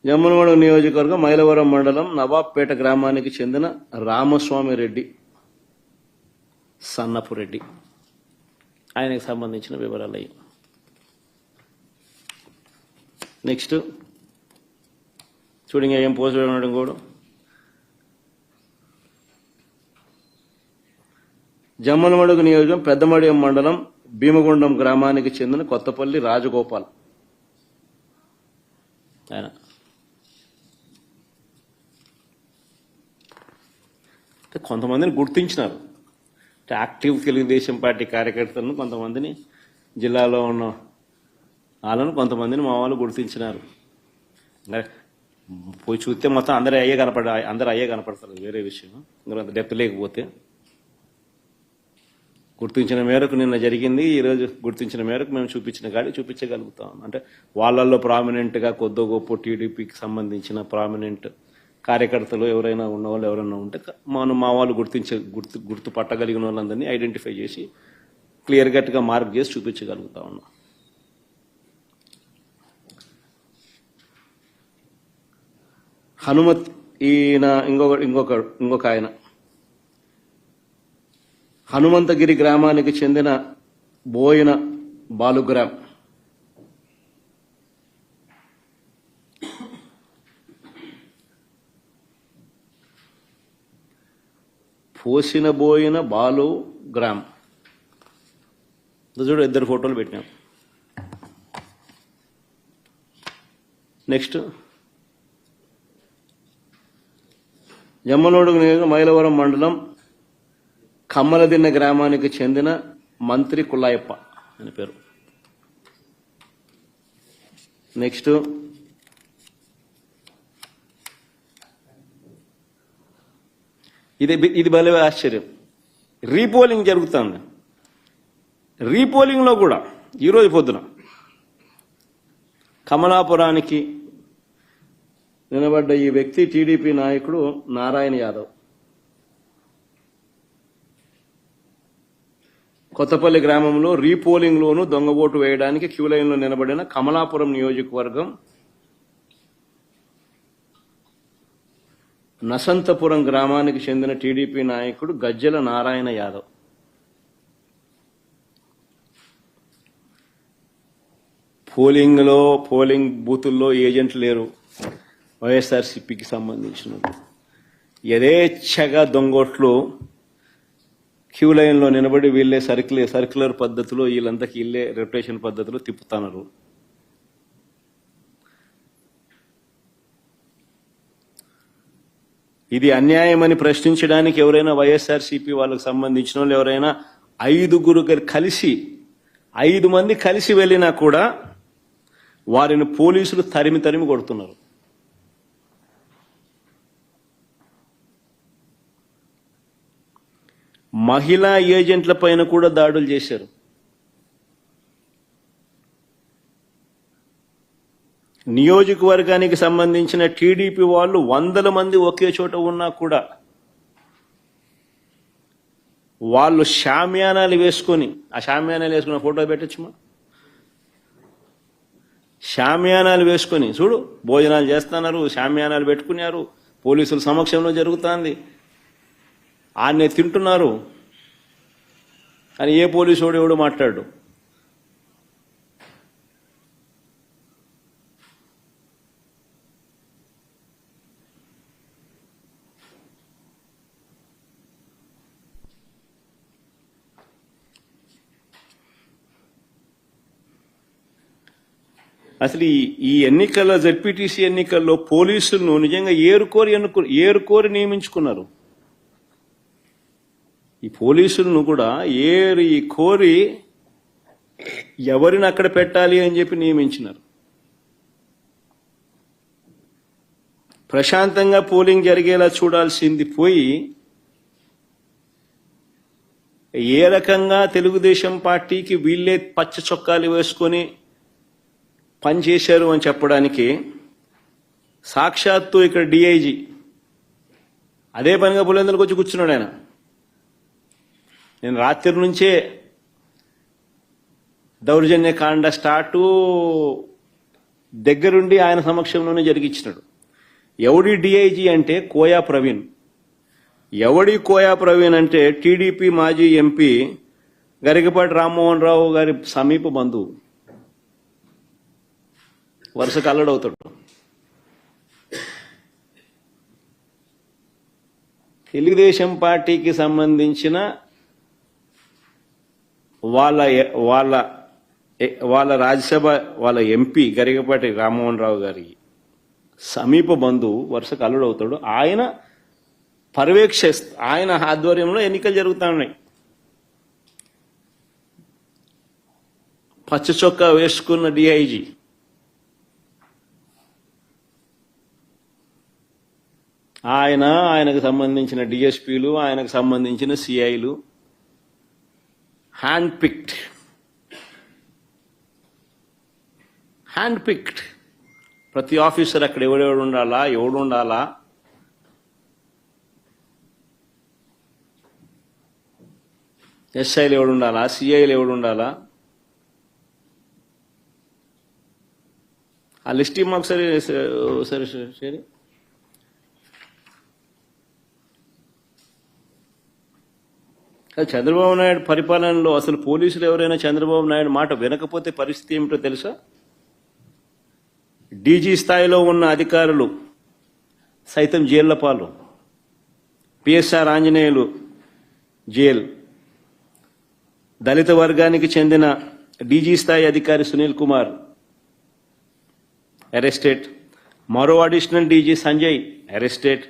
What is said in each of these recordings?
జమ్మలమడుగు నియోజకవర్గం మైలవరం మండలం నవాబ్పేట గ్రామానికి చెందిన రామస్వామి రెడ్డి సన్నపు రెడ్డి ఆయనకు సంబంధించిన వివరాలు అయ్యి. నెక్స్ట్ చూడండి ఏం పోస్ట్ ఉండడం కూడా జమ్మలమడుగు నియోజకవర్గం పెద్దమడియం మండలం భీమగుండం గ్రామానికి చెందిన కొత్తపల్లి రాజగోపాల్ ఆయన కొంతమందిని గుర్తించినారు. యాక్టివ్ తెలుగుదేశం పార్టీ కార్యకర్తలను కొంతమందిని జిల్లాలో ఉన్న వాళ్ళను కొంతమందిని మా వాళ్ళు గుర్తించినారు. పోయి చూస్తే మొత్తం అందరూ అయ్యే కనపడతారు, వేరే విషయం. అంత డెప్త్ లేకపోతే గుర్తించిన మేరకు నిన్న జరిగింది. ఈరోజు గుర్తించిన మేరకు మేము చూపించిన గాడి చూపించగలుగుతాం. అంటే వాళ్ళల్లో ప్రామినెంట్గా కొద్దో గొప్ప టీడీపీకి సంబంధించిన ప్రామినెంట్ కార్యకర్తలు ఎవరైనా ఉన్నవాళ్ళు ఎవరైనా ఉంటే మా వాళ్ళు గుర్తుపట్టగలిగిన వాళ్ళందరినీ ఐడెంటిఫై చేసి క్లియర్ కట్గా మార్క్ చేసి చూపించగలుగుతా ఉన్నాం. హనుమత్ ఈయన ఇంకొక ఆయన హనుమంతగిరి గ్రామానికి చెందిన బోయిన బాలుగ్రామ్ పోసిన బోయిన బాలు గ్రామ్ చూడు, ఇద్దరు ఫోటోలు పెట్టినాం. నెక్స్ట్ జమ్మలమడుగు నియోజకవర్గం మైలవరం మండలం కమ్మలదిన్న గ్రామానికి చెందిన మంత్రి కుల్లాయప్ప అని పేరు. నెక్స్ట్ ఇది భలే ఆశ్చర్యం. రీపోలింగ్ జరుగుతుంది. రీపోలింగ్లో కూడా ఈరోజు పొద్దున కమలాపురానికి నిలబడ్డ ఈ వ్యక్తి టీడీపీ నాయకుడు నారాయణ యాదవ్. కొత్తపల్లి గ్రామంలో రీపోలింగ్లోనూ దొంగ ఓటు వేయడానికి క్యూ లైన్లో నిలబడిన కమలాపురం నియోజకవర్గం నసంతపురం గ్రామానికి చెందిన టీడీపీ నాయకుడు గజ్జెల నారాయణ యాదవ్. పోలింగ్ బూతుల్లో ఏజెంట్లు లేరు. వైఎస్ఆర్సీపీకి సంబంధించిన యథేచ్ఛగా దొంగోట్లు క్యూ లైన్లో నిలబడి వీళ్ళే సర్క్యులర్ పద్ధతిలో వీళ్ళంతకి వీళ్ళే రెప్యుటేషన్ పద్ధతిలో తిప్పుతున్నారు. ఇది అన్యాయమని ప్రశ్నించడానికి ఎవరైనా వైఎస్ఆర్సీపీ వాళ్ళకు సంబంధించిన వాళ్ళు ఎవరైనా 5 మంది కలిసి వెళ్ళినా కూడా వారిని పోలీసులు తరిమి కొడుతున్నారు. మహిళా ఏజెంట్ల పైన కూడా దాడులు చేశారు. నియోజకవర్గానికి సంబంధించిన టీడీపీ వాళ్ళు 100 మంది ఒకే చోట ఉన్నా కూడా వాళ్ళు షామ్యానాలు వేసుకొని ఫోటో పెట్టచ్చుమా, షామ్యానాలు వేసుకొని చూడు భోజనాలు చేస్తున్నారు, షామ్యానాలు పెట్టుకున్నారు, పోలీసుల సమక్షంలో జరుగుతుంది, ఆన్నే తింటున్నారు. కానీ ఏ పోలీసు ఎవడు మాట్లాడు. అసలు ఈ ఎన్నికల్లో జెడ్పీటీసీ ఎన్నికల్లో పోలీసులను నిజంగా ఏరుకోరి నియమించుకున్నారు. ఈ పోలీసులను కూడా కోరి ఎవరిని అక్కడ పెట్టాలి అని చెప్పి నియమించినారు. ప్రశాంతంగా పోలింగ్ జరిగేలా చూడాల్సింది పోయి ఏ రకంగా తెలుగుదేశం పార్టీకి వీళ్ళే పచ్చ చొక్కాలు వేసుకొని పనిచేశారు అని చెప్పడానికి సాక్షాత్తు ఇక్కడ డిఐజీ అదే పనిగా పులివెందులకు వచ్చి కూర్చున్నాడు. ఆయన నేను రాత్రి నుంచే దౌర్జన్యకాండ స్టార్టు, దగ్గరుండి ఆయన సమక్షంలోనే జరిగించినాడు. ఎవడి డిఐజీ అంటే కోయా ప్రవీణ్. ఎవడి కోయా ప్రవీణ్ అంటే టీడీపీ మాజీ ఎంపీ గరికపాటి రామ్మోహన్ రావు గారి సమీప బంధువు, వరుసకు అల్లడవుతాడు. తెలుగుదేశం పార్టీకి సంబంధించిన వాళ్ళ రాజ్యసభ వాళ్ళ ఎంపీ గరికపాటి రామ్మోహన్ రావు గారి సమీప బంధువు వరుసకు అల్లుడవుతాడు. ఆయన ఆయన ఆధ్వర్యంలో ఎన్నికలు జరుగుతూ ఉన్నాయి. పచ్చ చొక్కా వేసుకున్న డిఐజీ ఆయనకు సంబంధించిన డిఎస్పీలు, ఆయనకు సంబంధించిన సిఐలు హ్యాండ్ పిక్డ్. ప్రతి ఆఫీసర్ అక్కడ ఎవడు ఉండాలా, ఎస్ఐలు ఎవడు ఉండాలా, సిఐలు ఎవడు ఉండాలా, ఆ లిస్ట్ మాకు సరే. చంద్రబాబు నాయుడు పరిపాలనలో అసలు పోలీసులు ఎవరైనా చంద్రబాబు నాయుడు మాట వినకపోతే పరిస్థితి ఏమిటో తెలుసా? డీజీ స్థాయిలో ఉన్న అధికారులు సైతం జైళ్ల పాలు. పిఎస్ఆర్ ఆంజనేయులు జైల్, దళిత వర్గానికి చెందిన డీజీ స్థాయి అధికారి సునీల్ కుమార్ అరెస్టెడ్, మరో additional DG Sanjay arrested,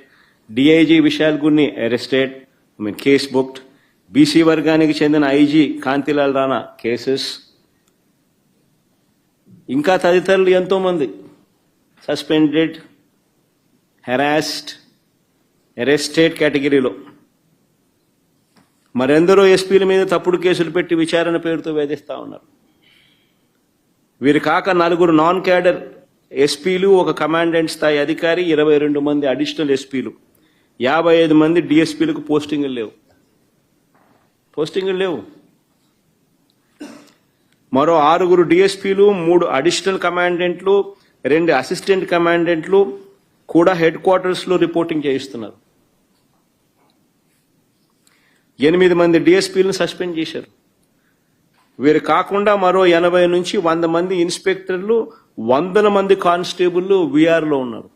DIG Vishal Gunni arrested, case booked. BC వర్గానికి చెందిన ఐజీ కాంతిలాల్ రాణా కేసెస్, ఇంకా తదితరులు ఎంతో మంది సస్పెండెడ్, హెరాస్డ్, అరెస్టెడ్ కేటగిరీలో. మరెందరో ఎస్పీల మీద తప్పుడు కేసులు పెట్టి విచారణ పేరుతో వేధిస్తా ఉన్నారు. వీరు కాక 4 నాన్ క్యాడర్ ఎస్పీలు, ఒక కమాండెంట్ స్థాయి అధికారి, 22 మంది అడిషనల్ ఎస్పీలు, 55 మంది డిఎస్పీలకు పోస్టింగులు లేవు. మరో 6 డిఎస్పీలు, 3 అడిషనల్ కమాండెంట్లు, 2 అసిస్టెంట్ కమాండెంట్లు కూడా హెడ్ క్వార్టర్స్ లో రిపోర్టింగ్ చేయిస్తున్నారు. 8 మంది డిఎస్పీలను సస్పెండ్ చేశారు. వీరు కాకుండా మరో 80 నుంచి 100 మంది ఇన్స్పెక్టర్లు, 100 మంది కానిస్టేబుల్ వీఆర్లో ఉన్నారు.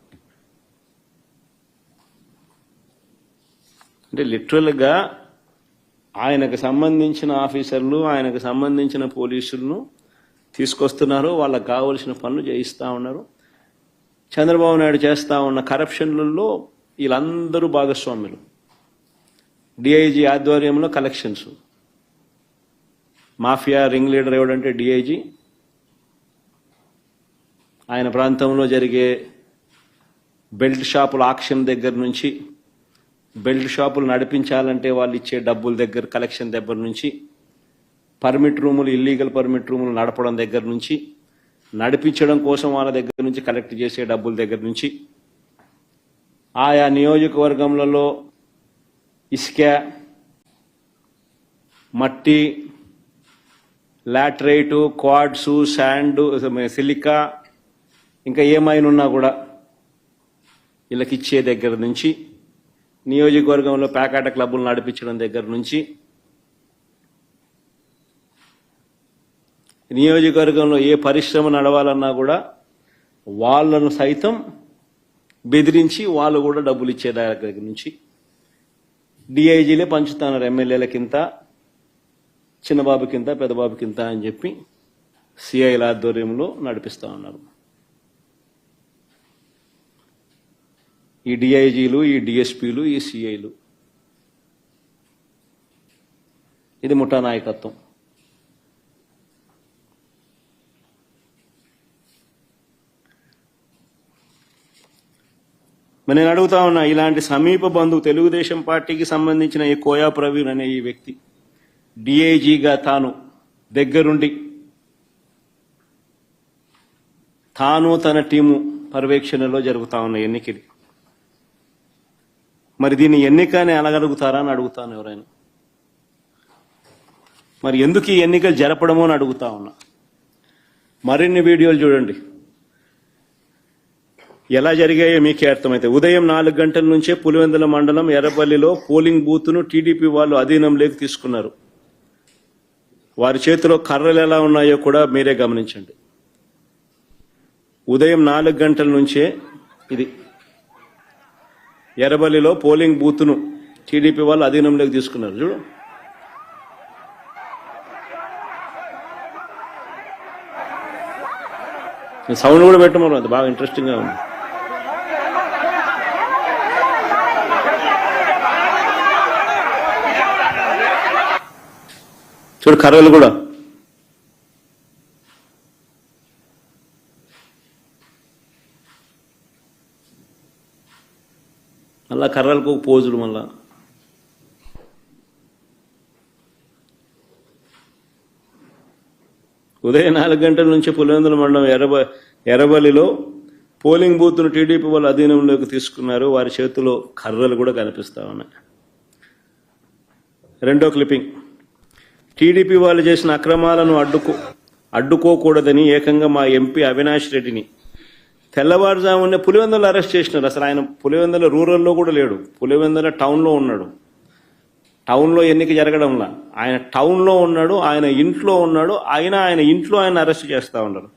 అంటే లిటరల్గా ఆయనకు సంబంధించిన ఆఫీసర్లు, ఆయనకు సంబంధించిన పోలీసులను తీసుకొస్తున్నారు, వాళ్ళకు కావలసిన పనులు చేయిస్తూ ఉన్నారు. చంద్రబాబు నాయుడు చేస్తూ ఉన్న కరప్షన్లలో వీళ్ళందరూ భాగస్వాములు. డిఐజీ ఆధ్వర్యంలో కలెక్షన్స్, మాఫియా రింగ్ లీడర్ ఎవడంటే డిఐజీ. ఆయన ప్రాంతంలో జరిగే బెల్ట్ షాపుల ఆక్షన్ దగ్గర నుంచి, బెల్ట్ షాపులు నడిపించాలంటే వాళ్ళు ఇచ్చే డబ్బుల దగ్గర కలెక్షన్ దగ్గర నుంచి, పర్మిట్ రూములు, ఇల్లీగల్ పర్మిట్ రూములు నడపడం దగ్గర నుంచి, నడిపించడం కోసం వాళ్ళ దగ్గర నుంచి కలెక్ట్ చేసే డబ్బుల దగ్గర నుంచి, ఆయా నియోజకవర్గంలో ఇసుక, మట్టి, లాటరైటు, క్వాడ్సు, శాండ్, సిలికా, ఇంకా ఏమైనా ఉన్నా కూడా వీళ్ళకి ఇచ్చే దగ్గర నుంచి, నియోజకవర్గంలో పేకాట క్లబ్బులు నడిపించడం దగ్గర నుంచి, నియోజకవర్గంలో ఏ పరిశ్రమ నడవాలన్నా కూడా వాళ్ళను సైతం బెదిరించి వాళ్ళు కూడా డబ్బులు ఇచ్చే దగ్గర నుంచి డిఐజీలే పంచుతున్నారు. ఎమ్మెల్యేలకింత, చిన్నబాబుకింత, పెద్దబాబుకింత అని చెప్పి సిఐల ఆధ్వర్యంలో నడిపిస్తూ ఉన్నారు. ఈ డిఐజీలు, ఈ డిఎస్పీలు, ఈ సిఐలు, ఇది ముఠా నాయకత్వం. మరి నేను అడుగుతా ఉన్నా, ఇలాంటి సమీప బంధువు తెలుగుదేశం పార్టీకి సంబంధించిన ఈ కోయా ప్రవీణ్ అనే ఈ వ్యక్తి డిఐజీగా తాను దగ్గరుండి తాను తన టీము పర్యవేక్షణలో జరుగుతా ఉన్న ఎన్నికలు, మరి దీన్ని ఎన్నిక అని అనగలుగుతారా అని అడుగుతాను ఎవరైనా. మరి ఎందుకు ఈ ఎన్నికలు జరపడమో అని అడుగుతా ఉన్నా. మరిన్ని వీడియోలు చూడండి. ఎలా జరిగాయో మీకే అర్థమైతే ఉదయం 4 గంటల నుంచే పులివెందుల మండలం ఎర్రపల్లిలో పోలింగ్ బూత్ను టీడీపీ వాళ్ళు అధీనంలోకి తీసుకున్నారు. వారి చేతిలో కర్రలు ఎలా ఉన్నాయో కూడా మీరే గమనించండి. ఉదయం 4 గంటల నుంచే ఇది ఎర్రపల్లిలో పోలింగ్ బూత్ను టీడీపీ వాళ్ళు అధీనంలోకి తీసుకున్నారు. చూడు, సౌండ్ కూడా పెట్టమన్నారు, అది బాగా ఇంట్రెస్టింగ్ గా ఉంది. చూడు కర్రలు కూడా. మళ్ళా కర్రలకు పోజులు. మళ్ళా ఉదయం 4 గంటల నుంచి పులివెందుల మండలం ఎర్రబల్లిలో పోలింగ్ బూత్ను టీడీపీ వాళ్ళు అధీనంలోకి తీసుకున్నారు. వారి చేతిలో కర్రలు కూడా కనిపిస్తా ఉన్నాయి. రెండో క్లిప్పింగ్. టీడీపీ వాళ్ళు చేసిన అక్రమాలను అడ్డుకోకూడదని ఏకంగా మా ఎంపీ అవినాష్ రెడ్డిని తెల్లవారుజామునే పులివెందులో అరెస్ట్ చేసినారు. అసలు ఆయన పులివెందుల రూరల్లో కూడా లేడు, పులివెందుల టౌన్లో ఉన్నాడు. టౌన్లో ఎన్నిక జరగడంలా ఆయన టౌన్లో ఉన్నాడు, ఆయన ఇంట్లో ఉన్నాడు. ఆయన ఇంట్లో ఆయన అరెస్ట్ చేస్తా ఉన్నారు.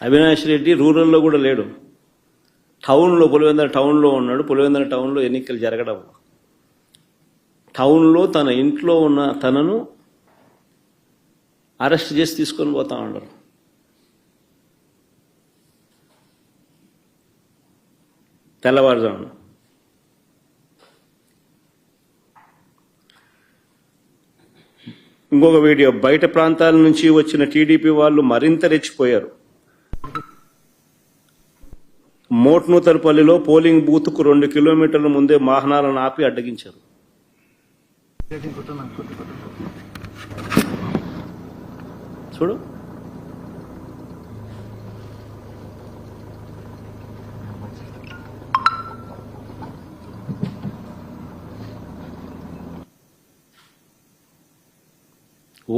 అవినాష్ రెడ్డి రూరల్లో కూడా లేడు, టౌన్లో పులివెందుల టౌన్లో ఉన్నాడు. పులివెందుల టౌన్లో ఎన్నికలు జరగడం, టౌన్లో తన ఇంట్లో ఉన్న తనను అరెస్ట్ చేసి తీసుకొని పోతా ఉన్నారు. తెల్లవారుజామున. ఇంకొక వీడియో. బయట ప్రాంతాల నుంచి వచ్చిన టీడీపీ వాళ్ళు మరింత రెచ్చిపోయారు. మోట్నూతలపల్లిలో పోలింగ్ బూత్ కు 2 కిలోమీటర్ల ముందే వాహనాలను ఆపి అడ్డగించారు. చూడు,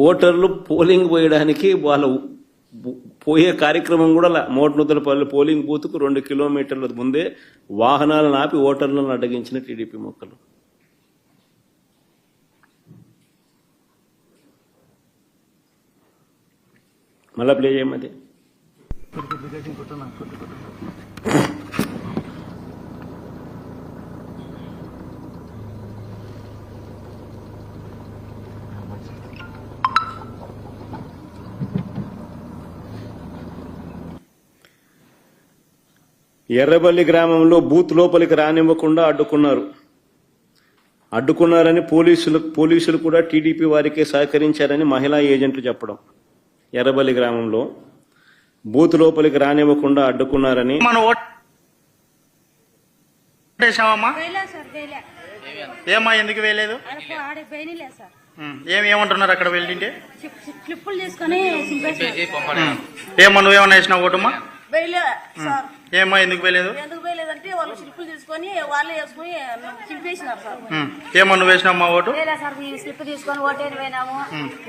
ఓటర్లు పోలింగ్ పోయడానికి వాళ్ళ పోయే కార్యక్రమం కూడా మోట్నూతలపల్లి పోలింగ్ బూత్ కు 2 కిలోమీటర్ల ముందే వాహనాలను ఆపి ఓటర్లను అడ్డగించిన టీడీపీ మొక్కలు. మళ్ళా ప్లే చేయమది. ఎర్రబల్లి గ్రామంలో బూత్ లోపలికి రానివ్వకుండా అడ్డుకున్నారని పోలీసులు కూడా టీడీపీ వారికే సహకరించారని మహిళా ఏజెంట్లు చెప్పడం. ఎర్రబల్లి గ్రామంలో బూత్ లోపలికి రానివ్వకుండా అడ్డుకున్నారని. ఏమా ఎందుకు వేయలేదు? ఏమంటున్నారు అక్కడ వెళ్ళింటే? ఏమా నువ్వేమన్నా వేసినా ఓటమ్మా? ఏమా ఎందుకు వేయలేదు? అంటే వాళ్ళు స్లిప్పులు తీసుకొని వాళ్ళే వేసుకుని చింపేసినారు సార్. ఏమా నువ్వు వేసినామా ఓటు? సార్ స్లిప్ తీసుకొని ఓటేని పోయినాము,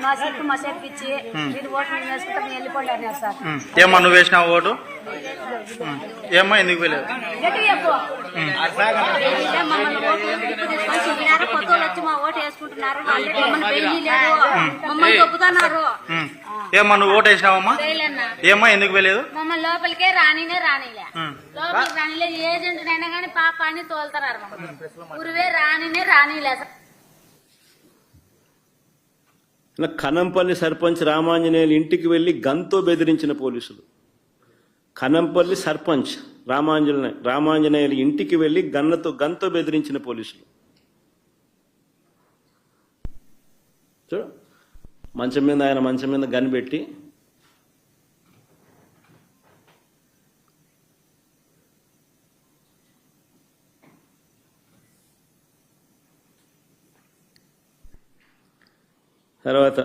మా స్లిప్ మా సెట్ ఇచ్చి మీరు ఓటు మేము వేసుకుంటాం మేము వెళ్ళిపోండి అన్నారు సార్. ఏమా నువ్వు వేసినావు ఓటు? ఏమా ఎందుకు వేయలేదు? కొత్త వాళ్ళు వచ్చి మా ఓటు వేసుకుంటున్నారు, మమ్మల్ని దొబ్బుతున్నారు. ఏమా నువ్వు ఓటు వేసినావమ్మా? ఏమా ఎందుకు వేయలేదు? మమ్మల్ని లోపలికే రానిలే లోపలికి రానిలే. ఏజెంట్ అయినా కానీ పాప అని తోలుతున్నారు, ఊరివే రానిలే. కనంపల్లి సర్పంచ్ రామాంజనేయులు ఇంటికి వెళ్లి గన్తో బెదిరించిన పోలీసులు. కనంపల్లి సర్పంచ్ రామాంజనేయులు ఇంటికి వెళ్లి గన్తో బెదిరించిన పోలీసులు. చూడు, ఆయన మంచం మీద గన్ పెట్టి తర్వాత